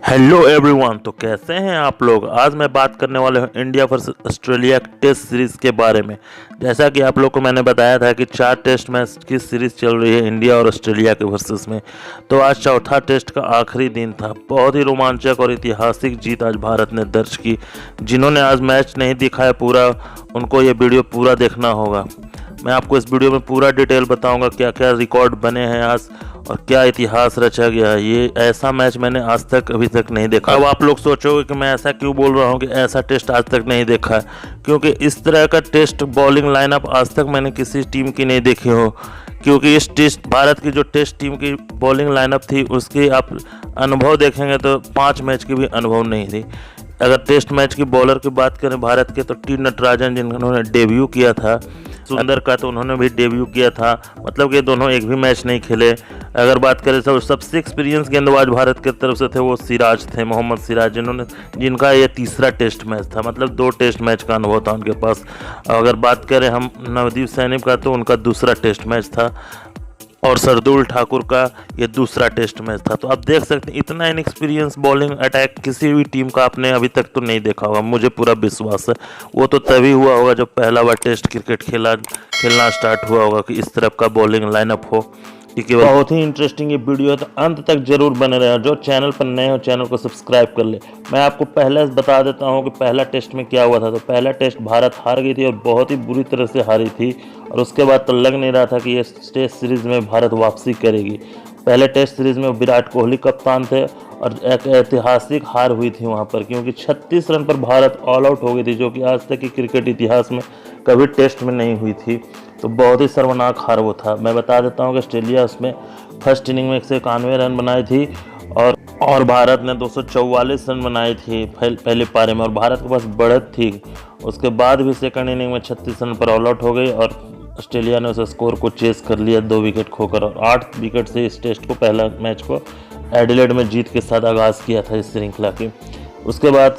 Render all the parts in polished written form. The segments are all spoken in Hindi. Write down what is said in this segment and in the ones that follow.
Hello everyone. तो कैसे हैं आप लोग। आज मैं बात करने वाला हूं India versus Australia test series के बारे में। जैसा कि आप लोग को मैंने बताया था कि 4 टेस्ट मैच की सीरीज़ चल रही है इंडिया और ऑस्ट्रेलिया के वर्सेस में। तो आज चौथा टेस्ट का आखिरी दिन था। बहुत ही रोमांचक और ऐतिहासिक जीत आज भारत ने दर्ज की। जिन्होंने आज मैच नहीं दिखाया पूरा, उनको ये वीडियो पूरा देखना होगा। मैं आपको इस वीडियो में पूरा डिटेल बताऊंगा क्या क्या रिकॉर्ड बने हैं आज और क्या इतिहास रचा गया है। ये ऐसा मैच मैंने आज तक अभी तक नहीं देखा। अब आप लोग सोचोगे कि मैं ऐसा क्यों बोल रहा हूँ कि ऐसा टेस्ट आज तक नहीं देखा है, क्योंकि इस तरह का टेस्ट बॉलिंग लाइनअप आज तक मैंने किसी टीम की नहीं देखी हो। क्योंकि इस टेस्ट भारत की जो टेस्ट टीम की बॉलिंग लाइनअप थी उसकी आप अनुभव देखेंगे तो 5 मैच की भी अनुभव नहीं थी। अगर टेस्ट मैच की बॉलर की बात करें भारत के, तो टी नटराजन जिन्होंने डेब्यू किया था, सुंदर का तो उन्होंने भी डेब्यू किया था। मतलब कि दोनों एक भी मैच नहीं खेले। अगर बात करें तो सबसे एक्सपीरियंस गेंदबाज भारत की तरफ से थे वो सिराज थे, मोहम्मद सिराज, जिनका ये तीसरा टेस्ट मैच था। मतलब 2 टेस्ट मैच का अनुभव था उनके पास। अगर बात करें हम नवदीप सैनी का, तो उनका दूसरा टेस्ट मैच था और सरदुल ठाकुर का ये दूसरा टेस्ट मैच था। तो आप देख सकते हैं इतना इनएक्सपीरियंस बॉलिंग अटैक किसी भी टीम का आपने अभी तक तो नहीं देखा होगा। मुझे पूरा विश्वास है वो तो तभी हुआ होगा जब पहला बार टेस्ट क्रिकेट खेलना स्टार्ट हुआ होगा कि इस तरफ का बॉलिंग लाइनअप हो। ठीक है, बहुत ही इंटरेस्टिंग ये वीडियो है, तो अंत तक जरूर बने रहे। जो चैनल पर नए हो चैनल को सब्सक्राइब कर ले। मैं आपको पहले बता देता हूँ कि पहला टेस्ट में क्या हुआ था। तो पहला टेस्ट भारत हार गई थी और बहुत ही बुरी तरह से हारी थी, और उसके बाद तो लग नहीं रहा था कि ये टेस्ट सीरीज़ में भारत वापसी करेगी। पहले टेस्ट सीरीज़ में विराट कोहली कप्तान थे और एक ऐतिहासिक हार हुई थी वहाँ पर, क्योंकि 36 रन पर भारत ऑल आउट हो गई थी, जो कि आज तक की क्रिकेट इतिहास में कभी टेस्ट में नहीं हुई थी। तो बहुत ही शर्मनाक हार वो था। मैं बता देता हूँ कि ऑस्ट्रेलिया उसमें फर्स्ट इनिंग में 191 रन बनाई थी और भारत ने 244 रन बनाई थी पहले पारी में, और भारत के पास बढ़त थी। उसके बाद भी सेकंड इनिंग में 36 रन पर ऑल आउट हो गई और ऑस्ट्रेलिया ने उस स्कोर को चेस कर लिया 2 विकेट खोकर, और 8 विकेट से इस टेस्ट को, पहला मैच को एडिलेड में जीत के साथ आगाज़ किया था इस श्रृंखला की। उसके बाद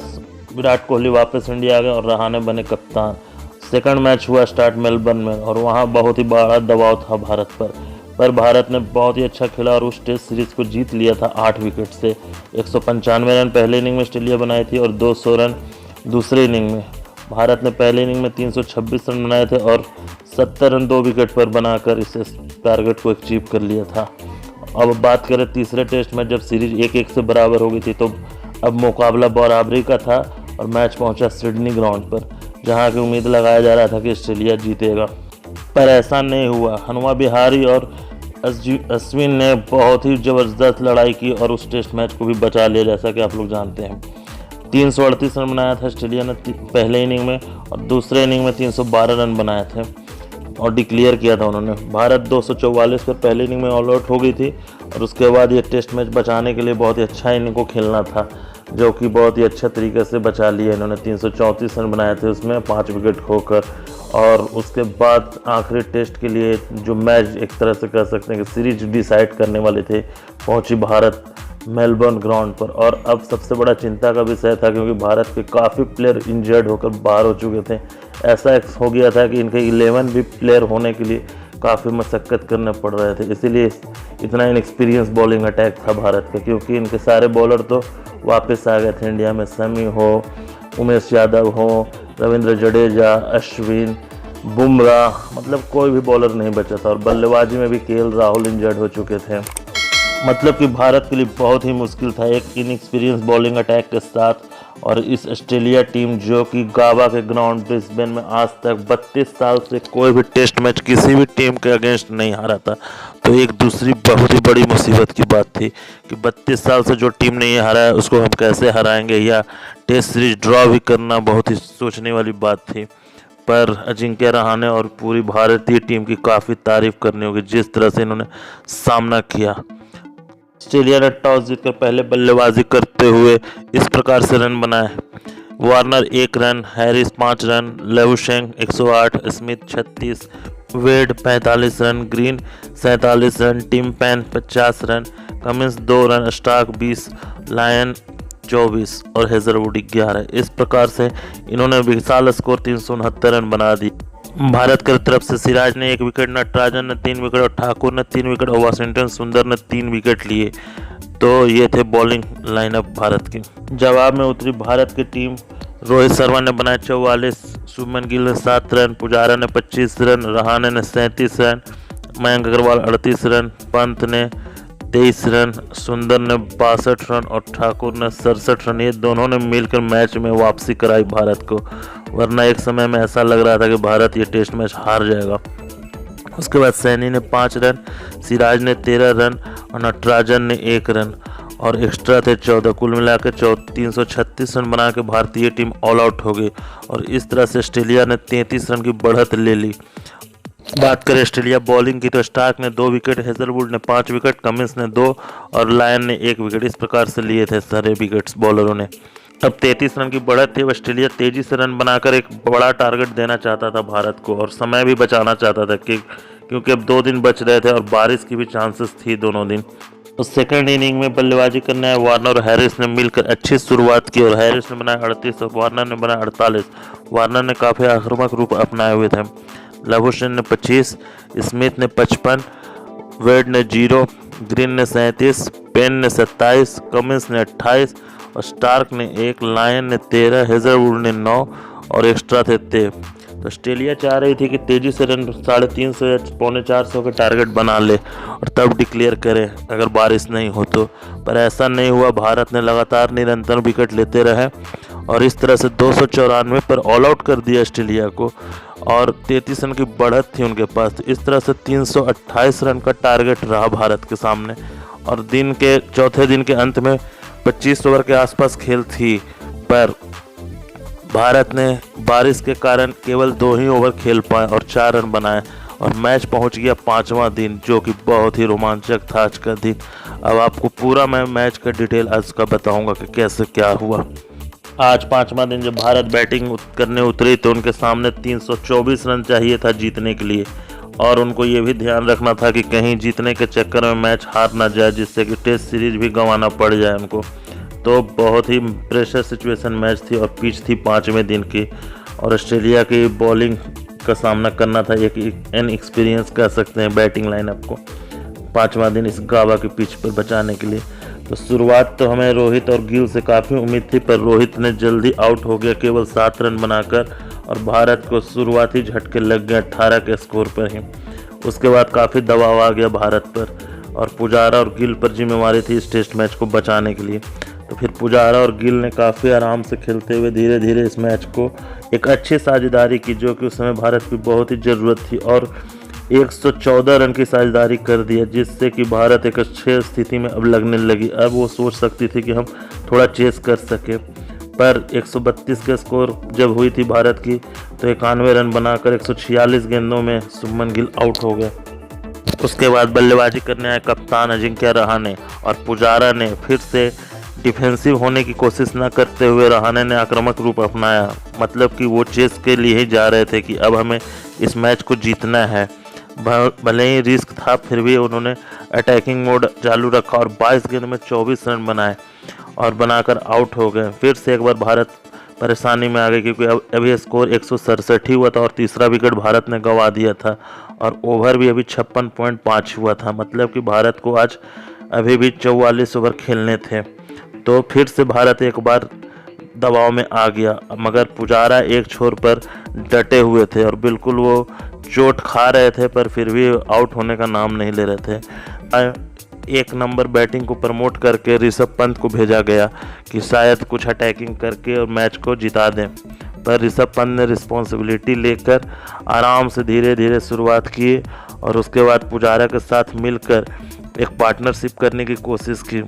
विराट कोहली वापस इंडिया आ गए और रहाणे बने कप्तान। सेकंड मैच हुआ स्टार्ट मेलबर्न में, और वहाँ बहुत ही बड़ा दबाव था भारत पर भारत ने बहुत ही अच्छा खेला और उस टेस्ट सीरीज़ को जीत लिया था 8 विकेट से। 195 रन पहले इनिंग में ऑस्ट्रेलिया बनाई थी और 200 रन दूसरे इनिंग में। भारत ने पहले इनिंग में 326 रन बनाए थे और 70 रन 2 विकेट पर बनाकर इस टारगेट को अचीव कर लिया था। अब बात करें तीसरे टेस्ट में, जब सीरीज 1-1 से बराबर हो गई थी, तो अब मुकाबला बराबरी का था और मैच पहुंचा सिडनी ग्राउंड पर, जहां की उम्मीद लगाया जा रहा था कि ऑस्ट्रेलिया जीतेगा, पर ऐसा नहीं हुआ। हनुमा बिहारी और अश्विन ने बहुत ही ज़बरदस्त लड़ाई की और उस टेस्ट मैच को भी बचा लिया, जैसा कि आप लोग जानते हैं। 338 रन बनाया था ऑस्ट्रेलिया ने पहले इनिंग में, और दूसरे इनिंग में 312 रन बनाए थे और डिक्लेयर किया था उन्होंने। भारत 244 पर पहले इनिंग में ऑल आउट हो गई थी, और उसके बाद ये टेस्ट मैच बचाने के लिए बहुत ही अच्छा इनिंग को खेलना था, जो कि बहुत ही अच्छा तरीके से बचा लिया इन्होंने। 334 रन बनाए थे उसमें 5 विकेट खोकर, और उसके बाद आखिरी टेस्ट के लिए जो मैच एक तरह से कह सकते हैं कि सीरीज डिसाइड करने वाले थे, पहुंची भारत मेलबर्न ग्राउंड पर। और अब सबसे बड़ा चिंता का विषय था, क्योंकि भारत के काफ़ी प्लेयर इंजर्ड होकर बाहर हो चुके थे। ऐसा हो गया था कि इनके 11 भी प्लेयर होने के लिए काफ़ी मशक्क़त करने पड़ रहे थे, इसीलिए इतना इनएक्सपीरियंस बॉलिंग अटैक था भारत का। क्योंकि इनके सारे बॉलर तो वापस आ गए थे इंडिया में, शमी हो, उमेश यादव हो, रविंद्र जडेजा, अश्विन, बुमराह, मतलब कोई भी बॉलर नहीं बचा था। और बल्लेबाजी में भी केएल राहुल इंजर्ड हो चुके थे। मतलब कि भारत के लिए बहुत ही मुश्किल था एक इनएक्सपीरियंस बॉलिंग अटैक के साथ। और इस ऑस्ट्रेलिया टीम, जो कि गावा के ग्राउंड ब्रिस्बेन में आज तक 32 साल से कोई भी टेस्ट मैच किसी भी टीम के अगेंस्ट नहीं हारा था, तो एक दूसरी बहुत ही बड़ी मुसीबत की बात थी कि 32 साल से जो टीम नहीं हारा है उसको हम कैसे हराएंगे, या टेस्ट सीरीज ड्रॉ भी करना बहुत ही सोचने वाली बात थी। पर अजिंक्य रहाणे और पूरी भारतीय टीम की काफ़ी तारीफ करनी होगी, जिस तरह से इन्होंने सामना किया। ऑस्ट्रेलिया ने टॉस जीतकर पहले बल्लेबाजी करते हुए इस प्रकार से रन बनाए। वार्नर 1 रन, हैरिस 5 रन, लेवशेंग 108, Smith 36, Wade 45 run, Green 47 run, Tim Paine 50 run, Cummins 2 run, Starc 20, Lyon 24 और हेजरवुड 11। इस प्रकार से इन्होंने विशाल स्कोर 369 रन बना दी। भारत की तरफ से सिराज ने 1 विकेट, नटराजन ने 3 विकेट और ठाकुर ने 3 विकेट और वाशिंगटन सुंदर ने 3 विकेट लिए। तो ये थे बॉलिंग लाइनअप भारत की। जवाब में उतरी भारत की टीम। रोहित शर्मा ने बनाए 44, शुभमन गिल ने 7 रन, पुजारा ने 25 रन, रहाणे ने 37 रन, मयंक अग्रवाल 38 रन, पंत ने 23 रन, सुंदर ने 62 रन और ठाकुर ने 67 रन। ये दोनों ने मिलकर मैच में वापसी कराई भारत को, वरना एक समय में ऐसा लग रहा था कि भारत ये टेस्ट मैच हार जाएगा। उसके बाद सैनी ने 5 रन, सिराज ने 13 रन और नटराजन ने 1 रन और एक्स्ट्रा थे 14। कुल मिलाकर 336 रन बना के भारतीय टीम ऑल आउट हो गई और इस तरह से ऑस्ट्रेलिया ने 33 रन की बढ़त ले ली। बात करें ऑस्ट्रेलिया बॉलिंग की तो स्टार्क ने 2 विकेट, हेजलवुड ने 5 विकेट, कमिंस ने 2 और लायन ने 1 विकेट। इस प्रकार से लिए थे सारे विकेट्स बॉलरों ने। अब 33 रन की बढ़त थी। ऑस्ट्रेलिया तेजी से रन बनाकर एक बड़ा टारगेट देना चाहता था भारत को और समय भी बचाना चाहता था क्योंकि अब 2 दिन बच रहे थे और बारिश की भी चांसेस थी दोनों दिन। तो सेकंड इनिंग में बल्लेबाजी करने आए वार्नर और हैरिस ने मिलकर अच्छी शुरुआत की और हैरिस ने बनाया 38 और वार्नर ने बनाया 48। वार्नर ने काफ़ी आक्रामक रूप अपनाए हुए थे। लवुशन ने 25, स्मिथ ने 55, वेड ने 0, ग्रीन ने 37, पेन ने 27, कमिंस ने 28 और स्टार्क ने 1, लायन ने 13, हेजलवुड ने 9 और एक्स्ट्रा थे 13। तो ऑस्ट्रेलिया चाह रही थी कि तेजी से रन 350 या 350 के टारगेट बना ले और तब डिक्लेयर करे अगर बारिश नहीं हो तो, पर ऐसा नहीं हुआ। भारत ने लगातार निरंतर विकेट लेते रहे और इस तरह से 294 पर ऑल आउट कर दिया ऑस्ट्रेलिया को और 33 रन की बढ़त थी उनके पास। तो इस तरह से 328 रन का टारगेट रहा भारत के सामने और दिन के चौथे दिन के अंत में 25 ओवर के आसपास खेल थी, पर भारत ने बारिश के कारण केवल 2 ही ओवर खेल पाए और 4 रन बनाए और मैच पहुंच गया 5वां दिन, जो कि बहुत ही रोमांचक था आज का दिन। अब आपको पूरा मैं मैच का डिटेल आज का बताऊंगा कि कैसे क्या हुआ। आज 5वां दिन जब भारत बैटिंग करने उतरी तो उनके सामने 324 रन चाहिए था जीतने के लिए और उनको ये भी ध्यान रखना था कि कहीं जीतने के चक्कर में मैच हार ना जाए, जिससे कि टेस्ट सीरीज भी गंवाना पड़ जाए उनको। तो बहुत ही प्रेशर सिचुएशन मैच थी और पिच थी 5वें दिन की और ऑस्ट्रेलिया की बॉलिंग का सामना करना था एक इनएक्सपीरियंस कह सकते हैं बैटिंग लाइनअप को 5वां दिन इस गावा की पिच पर बचाने के लिए। तो शुरुआत तो हमें रोहित और गिल से काफ़ी उम्मीद थी, पर रोहित ने जल्दी आउट हो गया केवल 7 रन बनाकर और भारत को शुरुआती झटके लग गए 18 के स्कोर पर ही। उसके बाद काफ़ी दबाव आ गया भारत पर और पुजारा और गिल पर जिम्मेवारी थी इस टेस्ट मैच को बचाने के लिए। तो फिर पुजारा और गिल ने काफ़ी आराम से खेलते हुए धीरे धीरे इस मैच को एक अच्छी साझेदारी की, जो कि उस समय भारत की बहुत ही ज़रूरत थी और 114 रन की साझेदारी कर दिया, जिससे कि भारत एक अच्छी स्थिति में अब लगने लगी। अब वो सोच सकती थी कि हम थोड़ा चेस कर सके, पर 132 के स्कोर जब हुई थी भारत की तो 91 रन बनाकर 146 गेंदों में शुभमन गिल आउट हो गए। उसके बाद बल्लेबाजी करने आए कप्तान अजिंक्य रहाणे और पुजारा ने फिर से डिफेंसिव होने की कोशिश न करते हुए रहाणे ने आक्रामक रूप अपनाया, मतलब कि वो चेस के लिए ही जा रहे थे कि अब हमें इस मैच को जीतना है। भले ही रिस्क था फिर भी उन्होंने अटैकिंग मोड चालू रखा और 22 गेंद में 24 रन बनाए और बनाकर आउट हो गए। फिर से एक बार भारत परेशानी में आ गई क्योंकि अभी स्कोर 167 ही हुआ था और तीसरा विकेट भारत ने गंवा दिया था और ओवर भी अभी 56.5 हुआ था, मतलब कि भारत को आज अभी भी 44 ओवर खेलने थे। तो फिर से भारत एक बार दबाव में आ गया, मगर पुजारा एक छोर पर डटे हुए थे और बिल्कुल वो चोट खा रहे थे, पर फिर भी आउट होने का नाम नहीं ले रहे थे। एक नंबर बैटिंग को प्रमोट करके ऋषभ पंत को भेजा गया कि शायद कुछ अटैकिंग करके और मैच को जिता दें, पर ऋषभ पंत ने रिस्पॉन्सिबिलिटी लेकर आराम से धीरे धीरे शुरुआत की और उसके बाद पुजारा के साथ मिलकर एक पार्टनरशिप करने की कोशिश की।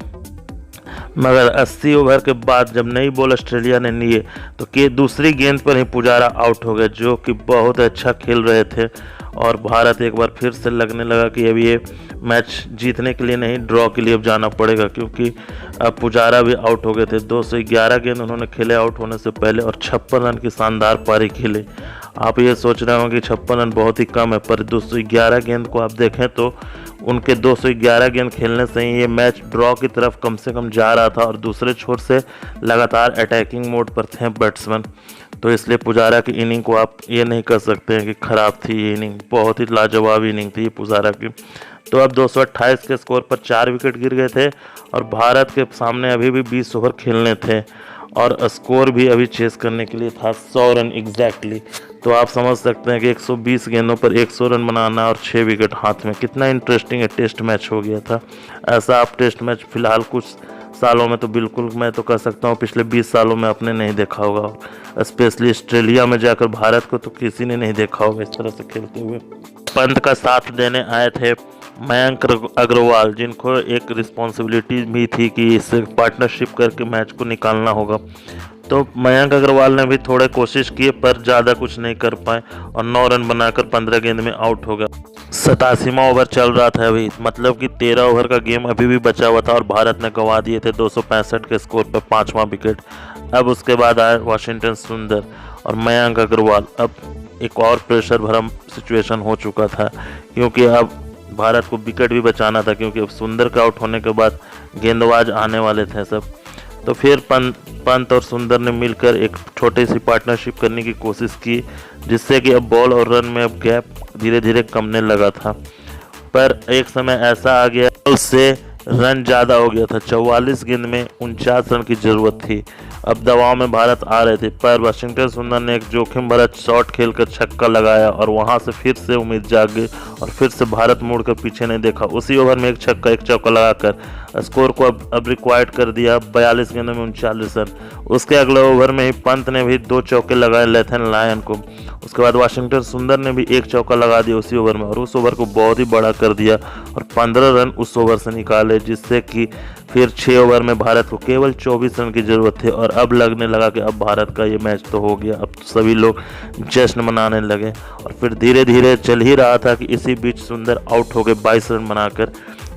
मगर 80 ओवर के बाद जब नई बॉल ऑस्ट्रेलिया ने लिए तो दूसरी गेंद पर ही पुजारा आउट हो गए, जो कि बहुत अच्छा खेल रहे थे और भारत एक बार फिर से लगने लगा कि अब ये मैच जीतने के लिए नहीं ड्रॉ के लिए अब जाना पड़ेगा, क्योंकि अब पुजारा भी आउट हो गए थे। 211 गेंद उन्होंने खेले आउट होने से पहले और 56 रन की शानदार पारी खेले। आप ये सोच रहे होंगे कि 56 रन बहुत ही कम है, पर 211 गेंद को आप देखें तो उनके 211 गेंद खेलने से ही ये मैच ड्रॉ की तरफ कम से कम जा रहा था और दूसरे छोर से लगातार अटैकिंग मोड पर थे बैट्समैन। तो इसलिए पुजारा की इनिंग को आप ये नहीं कर सकते हैं कि ख़राब थी। ये इनिंग बहुत ही लाजवाब इनिंग थी पुजारा की। तो अब 228 के स्कोर पर 4 विकेट गिर गए थे और भारत के सामने अभी भी 20 ओवर खेलने थे और स्कोर भी अभी चेस करने के लिए था 100 रन एग्जैक्टली। तो आप समझ सकते हैं कि 120 गेंदों पर 100 रन बनाना और 6 विकेट हाथ में, कितना इंटरेस्टिंग टेस्ट मैच हो गया था। ऐसा आप टेस्ट मैच फिलहाल कुछ सालों में तो बिल्कुल, मैं तो कह सकता हूँ पिछले 20 सालों में आपने नहीं देखा होगा। स्पेशली ऑस्ट्रेलिया में जाकर भारत को तो किसी ने नहीं देखा होगा इस तरह से खेलते हुए। पंत का साथ देने आए थे मयंक अग्रवाल, जिनको एक रिस्पॉन्सिबिलिटी भी थी कि इससे पार्टनरशिप करके मैच को निकालना होगा। तो मयंक अग्रवाल ने भी थोड़े कोशिश किए पर ज़्यादा कुछ नहीं कर पाए और 9 रन बनाकर 15 गेंद में आउट हो गया। 87वां ओवर चल रहा था अभी, मतलब कि 13 ओवर का गेम अभी भी बचा हुआ था और भारत ने गंवा दिए थे 265 के स्कोर पर 5वां विकेट। अब उसके बाद आए वाशिंगटन सुंदर और मयंक अग्रवाल। अब एक और प्रेशर भरा सिचुएशन हो चुका था क्योंकि अब भारत को विकेट भी बचाना था, क्योंकि अब सुंदर का आउट होने के बाद गेंदबाज आने वाले थे सब। तो फिर पंत और सुंदर ने मिलकर एक छोटी सी पार्टनरशिप करने की कोशिश की, जिससे कि अब बॉल और रन में अब गैप धीरे धीरे कमने लगा था। पर एक समय ऐसा आ गया उससे रन ज़्यादा हो गया था। 44 गेंद में 49 रन की ज़रूरत थी। अब दबाव में भारत आ रहे थे पर वाशिंगटन सुंदर ने एक जोखिम भरा शॉट खेलकर छक्का लगाया और वहां से फिर से उम्मीद जाग गई और फिर से भारत मुड़कर पीछे नहीं देखा। उसी ओवर में एक छक्का एक चौका लगाकर स्कोर को अब रिक्वायर्ड कर दिया 42 गेंदों में 39 रन। उसके अगले ओवर में ही पंत ने भी 2 चौके लगाए लेथन लायन को। उसके बाद वाशिंगटन सुंदर ने भी 1 चौका लगा दिया उसी ओवर में और उस ओवर को बहुत ही बड़ा कर दिया और 15 रन उस ओवर से निकाले, जिससे कि फिर 6 ओवर में भारत को केवल 24 रन की ज़रूरत थी। और अब लगने लगा कि अब भारत का ये मैच तो हो गया। अब तो सभी लोग जश्न मनाने लगे और फिर धीरे धीरे चल ही रहा था कि इसी बीच सुंदर आउट हो गए 22 रन बनाकर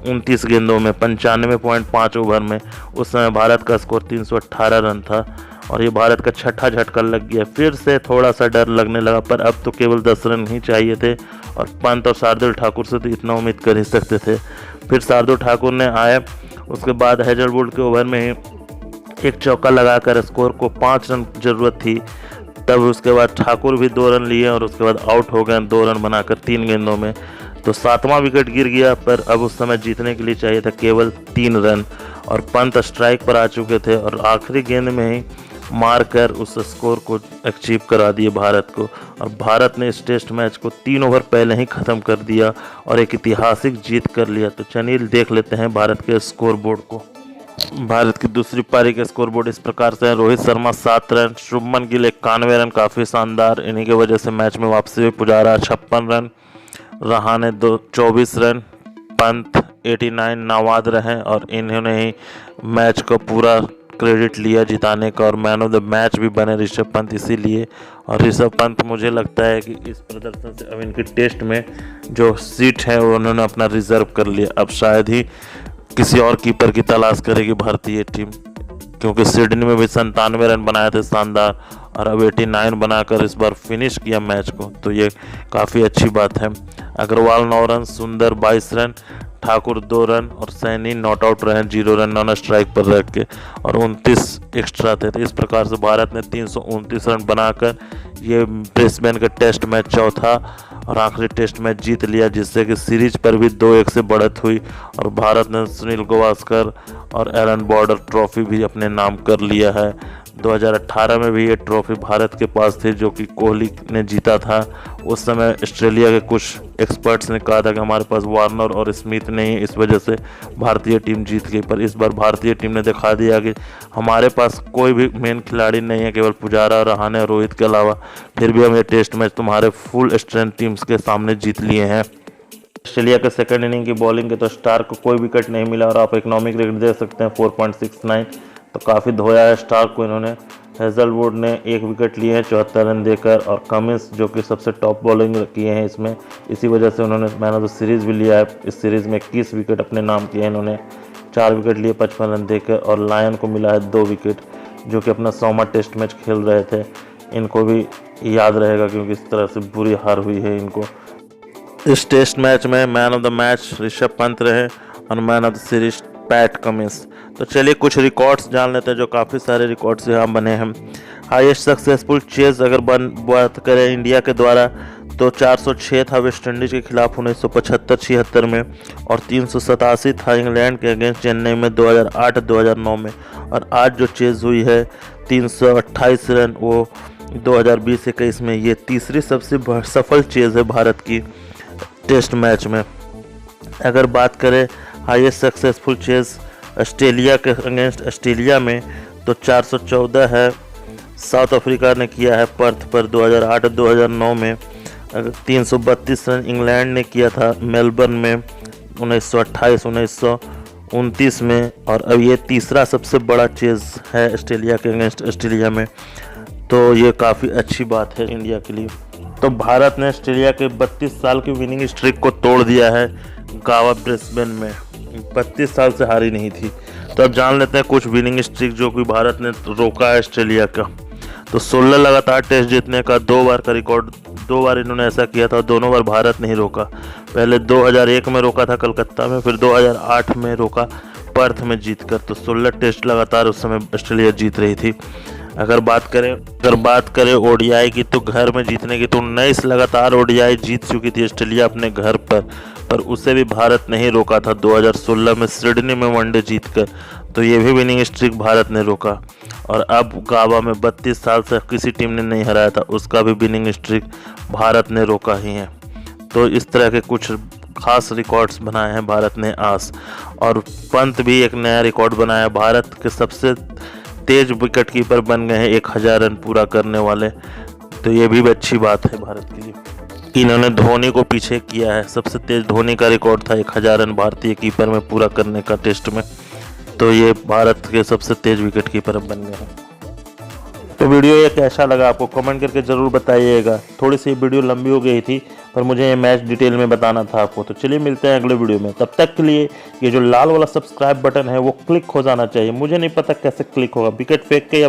29 गेंदों में 95.5 ओवर में। उस समय भारत का स्कोर 318 रन था और ये भारत का छठा झटका लग गया। फिर से थोड़ा सा डर लगने लगा पर अब तो केवल 10 रन ही चाहिए थे और पंत और शार्दुल ठाकुर से तो इतना उम्मीद कर ही सकते थे। फिर शार्दुल ठाकुर ने आए, उसके बाद हेजलवुड के ओवर में ही 1 चौका लगाकर स्कोर को 5 रन ज़रूरत थी। तब उसके बाद ठाकुर भी 2 रन लिए और उसके बाद आउट हो गए 2 रन बनाकर 3 गेंदों में। तो 7वां विकेट गिर गया पर अब उस समय जीतने के लिए चाहिए था केवल 3 रन और पंत स्ट्राइक पर आ चुके थे और आखिरी गेंद में ही मारकर उस स्कोर को अचीव करा दिए भारत को। और भारत ने इस टेस्ट मैच को 3 ओवर पहले ही ख़त्म कर दिया और एक ऐतिहासिक जीत कर लिया। तो चलिए देख लेते हैं भारत के स्कोर बोर्ड को। भारत की दूसरी पारी के स्कोर बोर्ड इस प्रकार से है। रोहित शर्मा 7 रन, शुभमन गिल 91 रन, काफ़ी शानदार, इन्हीं की वजह से मैच में वापसी हुई। पुजारा 56 रन, रहाणे 24 रन, पंत 89, नवाद रहे और इन्होंने ही मैच का पूरा क्रेडिट लिया जिताने का और मैन ऑफ द मैच भी बने ऋषभ पंत इसीलिए। और ऋषभ पंत मुझे लगता है कि इस प्रदर्शन से अब इनकी टेस्ट में जो सीट है वो उन्होंने अपना रिजर्व कर लिया। अब शायद ही किसी और कीपर की तलाश करेगी भारतीय टीम, क्योंकि सिडनी में भी 97 रन बनाए थे शानदार और अब 89 बनाकर इस बार फिनिश किया मैच को, तो ये काफ़ी अच्छी बात है। अग्रवाल 9 रन, सुंदर 22 रन, ठाकुर 2 रन और सैनी नॉट आउट रहे 0 रन नॉन स्ट्राइक पर रख के और 29 एक्स्ट्रा थे। तो इस प्रकार से भारत ने 329 रन बनाकर ये ब्रिस्बेन का टेस्ट मैच चौथा और आखिरी टेस्ट मैच जीत लिया, जिससे कि सीरीज पर भी 2-1 से बढ़त हुई और भारत ने सुनील गावस्कर और एलन बॉर्डर ट्रॉफी भी अपने नाम कर लिया है। 2018 में भी ये ट्रॉफी भारत के पास थी जो कि कोहली ने जीता था। उस समय ऑस्ट्रेलिया के कुछ एक्सपर्ट्स ने कहा था कि हमारे पास वार्नर और स्मिथ नहीं, इस वजह से भारतीय टीम जीत गई। पर इस बार भारतीय टीम ने दिखा दिया कि हमारे पास कोई भी मेन खिलाड़ी नहीं है, केवल पुजारा, रहाणे और रोहित के अलावा, फिर भी हम ये टेस्ट मैच तुम्हारे फुल स्ट्रेंथ टीम्स के सामने जीत लिए हैं। ऑस्ट्रेलिया के सेकंड इनिंग की बॉलिंग के तो स्टार को कोई विकेट नहीं मिला और आप इकोनॉमिक रेट दे सकते हैं 4.69, तो काफ़ी धोया है स्टार को इन्होंने। हेजलवुड ने 1 विकेट लिए हैं 74 रन देकर और कमिंस जो कि सबसे टॉप बॉलिंग किए हैं इसमें, इसी वजह से उन्होंने मैन ऑफ द सीरीज़ भी लिया है। इस सीरीज़ में 21 विकेट अपने नाम किए हैं इन्होंने, 4 विकेट लिए 55 रन देकर और लायन को मिला है 2 विकेट जो कि अपना 100वां टेस्ट मैच खेल रहे थे। इनको भी याद रहेगा क्योंकि इस तरह से बुरी हार हुई है इनको। इस टेस्ट मैच में man of the match Rishabh Pant रहे और man of the series PAT Cummins. तो चलिए कुछ रिकॉर्ड्स जान लेते हैं, जो काफ़ी सारे रिकॉर्ड्स यहाँ बने हैं। हाईएस्ट सक्सेसफुल चेज अगर बात करें इंडिया के द्वारा तो 406 था वेस्ट इंडीज़ के खिलाफ 1975-76 में, और 387 था इंग्लैंड के अगेंस्ट चेन्नई में 2008-2009 में। और आज जो चेज़ हुई है 328 रन, वो 2020-21 में। ये तीसरी सबसे सफल चेज़ है भारत की टेस्ट मैच में। अगर बात करें हाईएस्ट सक्सेसफुल चेज़ ऑस्ट्रेलिया के अगेंस्ट ऑस्ट्रेलिया में, तो 414 है, साउथ अफ्रीका ने किया है पर्थ पर 2008-2009 में। 332 रन इंग्लैंड ने किया था मेलबर्न में 1928-1929 में। और अब ये तीसरा सबसे बड़ा चेज़ है ऑस्ट्रेलिया के अगेंस्ट ऑस्ट्रेलिया में, तो ये काफ़ी अच्छी बात है इंडिया के लिए। तो भारत ने ऑस्ट्रेलिया के 32 साल की विनिंग स्ट्रिक को तोड़ दिया है गावा ब्रिस्बेन में। 32 साल से हारी नहीं थी। तो अब जान लेते हैं कुछ विनिंग स्ट्रिक जो कि भारत ने रोका है ऑस्ट्रेलिया का। तो 16 लगातार टेस्ट जीतने का 2 बार का रिकॉर्ड, 2 बार इन्होंने ऐसा किया था, दोनों बार भारत नहीं रोका। पहले 2001 में रोका था कलकत्ता में, फिर 2008 में रोका पर्थ में जीतकर। तो 16 टेस्ट लगातार उस समय ऑस्ट्रेलिया जीत रही थी। अगर बात करें ओडीआई की, तो घर में जीतने की, तो 19 लगातार ओडीआई जीत चुकी थी ऑस्ट्रेलिया अपने घर पर उसे भी भारत नहीं रोका था 2016 में सिडनी में वनडे जीतकर। तो ये भी विनिंग स्ट्रिक भारत ने रोका। और अब गावा में 32 साल से किसी टीम ने नहीं हराया था, उसका भी विनिंग स्ट्रिक भारत ने रोका ही है। तो इस तरह के कुछ खास रिकॉर्ड्स बनाए हैं भारत ने आज। और पंत भी एक नया रिकॉर्ड बनाया, भारत के सबसे तेज विकेट कीपर बन गए हैं 1000 रन पूरा करने वाले। तो ये भी अच्छी बात है भारत के लिए। इन्होंने धोनी को पीछे किया है, सबसे तेज धोनी का रिकॉर्ड था 1000 रन भारतीय कीपर में पूरा करने का टेस्ट में। तो ये भारत के सबसे तेज विकेट कीपर बन गए हैं। तो वीडियो ये कैसा लगा आपको कमेंट करके ज़रूर बताइएगा। थोड़ी सी वीडियो लंबी हो गई थी, पर मुझे ये मैच डिटेल में बताना था आपको। तो चलिए मिलते हैं अगले वीडियो में। तब तक के लिए ये जो लाल वाला सब्सक्राइब बटन है वो क्लिक हो जाना चाहिए। मुझे नहीं पता कैसे क्लिक होगा, विकेट फेंक के या